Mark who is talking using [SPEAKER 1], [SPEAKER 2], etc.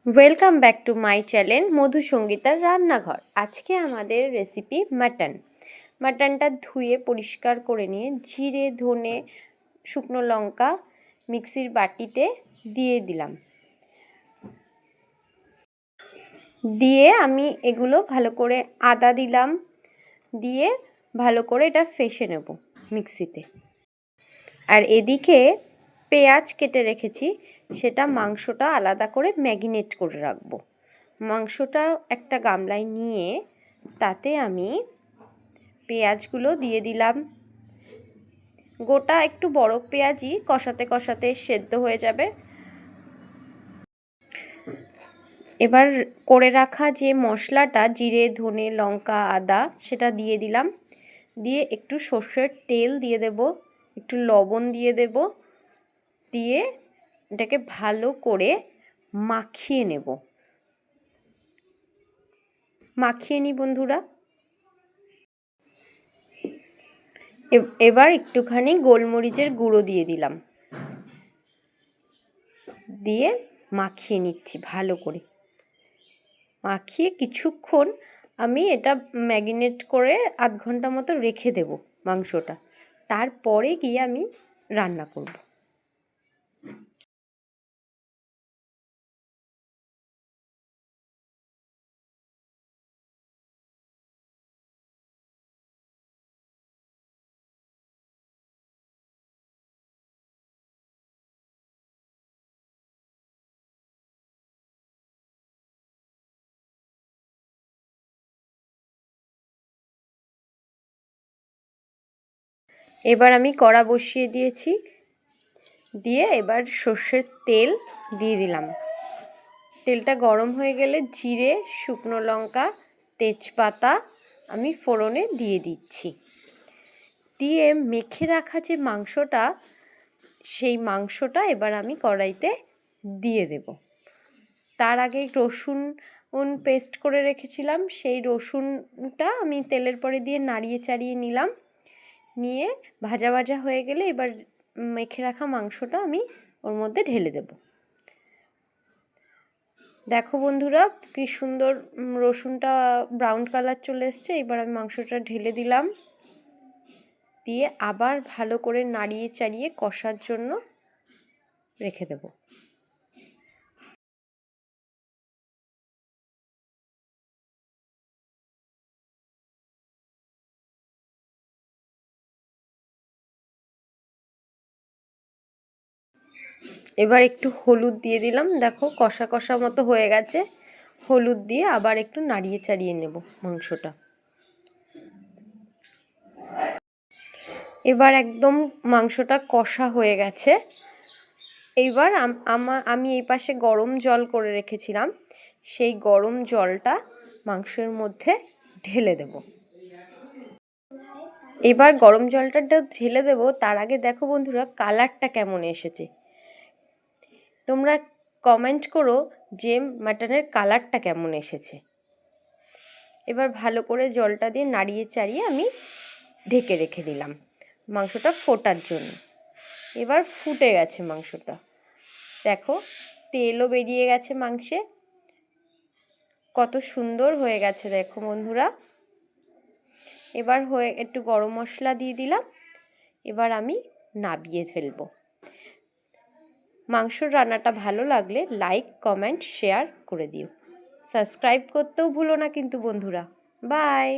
[SPEAKER 1] Welcome back to my channel Madhu সঙ্গীতার রান্নাঘর। আজকে আমাদের রেসিপি মাটনটা ধুয়ে পরিষ্কার করে নিয়ে জিরে ধনে শুকনো লঙ্কা মিক্সির বাটিতে দিয়ে দিলাম। দিয়ে আমি এগুলো ভালো করে আদা দিলাম, দিয়ে ভালো করে এটা ফেষে নেব মিক্সিতে। আর এদিকে পেঁয়াজ কেটে রেখেছি, সেটা মাংসটা আলাদা করে ম্যারিনেট করে রাখবো। মাংসটা একটা গামলায় নিয়ে তাতে আমি পেঁয়াজগুলো দিয়ে দিলাম। গোটা একটু বড় পেঁয়াজই কষাতে কষাতে সেদ্ধ হয়ে যাবে। এবার করে রাখা যে মশলাটা জিরে ধনে লঙ্কা আদা সেটা দিয়ে দিলাম। দিয়ে একটু সর্ষের তেল দিয়ে দেব, একটু লবণ দিয়ে দেব, দিয়ে এটাকে ভালো করে মাখিয়ে নেব। মাখিয়ে নিই বন্ধুরা। এবার একটুখানি গোলমরিচের গুঁড়ো দিয়ে দিলাম, দিয়ে মাখিয়ে নিচ্ছি ভালো করে। মাখিয়ে কিছুক্ষণ আমি এটা ম্যারিনেট করে আধ ঘন্টা মতো রেখে দেব মাংসটা। তারপরে গিয়ে আমি রান্না করব। এবার আমি কড়া বসিয়ে দিয়েছি, দিয়ে এবার সর্ষের তেল দিয়ে দিলাম। তেলটা গরম হয়ে গেলে জিরে শুকনো লঙ্কা তেজপাতা আমি ফোড়নে দিয়ে দিচ্ছি। দিয়ে মেখে রাখা যে মাংসটা, সেই মাংসটা এবার আমি কড়াইতে দিয়ে দেব। তার আগে রসুন পেস্ট করে রেখেছিলাম, সেই রসুনটা আমি তেলের পরে দিয়ে নাড়িয়ে চাড়িয়ে নিলাম। নিয়ে ভাজা ভাজা হয়ে গেলে এবার মেখে রাখা মাংসটা আমি ওর মধ্যে ঢেলে দেব। দেখো বন্ধুরা কি সুন্দর রসুনটা ব্রাউন কালার চলে এসছে। এবার আমি মাংসটা ঢেলে দিলাম, দিয়ে আবার ভালো করে নাড়িয়ে চাড়িয়ে কষার জন্য রেখে দেব। এবার একটু হলুদ দিয়ে দিলাম। দেখো কষা কষা মতো হয়ে গেছে। হলুদ দিয়ে আবার একটু নাড়িয়ে চাড়িয়ে নেব মাংসটা। এবার একদম মাংসটা কষা হয়ে গেছে। এইবার আমি এই পাশে গরম জল করে রেখেছিলাম, সেই গরম জলটা মাংসের মধ্যে ঢেলে দেব। এবার গরম জলটা ঢেলে দেব। তার আগে দেখো বন্ধুরা কালারটা কেমন এসেছে। তোমরা কমেন্ট করো যে মাটনের কালারটা কেমন এসেছে। এবার ভালো করে জলটা দিয়ে নাড়িয়ে চাড়িয়ে আমি ঢেকে রেখে দিলাম মাংসটা ফোটার জন্য। এবার ফুটে গেছে মাংসটা, দেখো তেলও বেরিয়ে গেছে মাংসে, কত সুন্দর হয়ে গেছে দেখো বন্ধুরা। এবার একটু গরম মশলা দিয়ে দিলাম। এবার আমি নাবিয়ে ফেলবো। মাংসর রান্নাটা ভালো লাগলে লাইক কমেন্ট শেয়ার করে দিও। সাবস্ক্রাইব করতেও ভুলো না কিন্তু বন্ধুরা। বাই।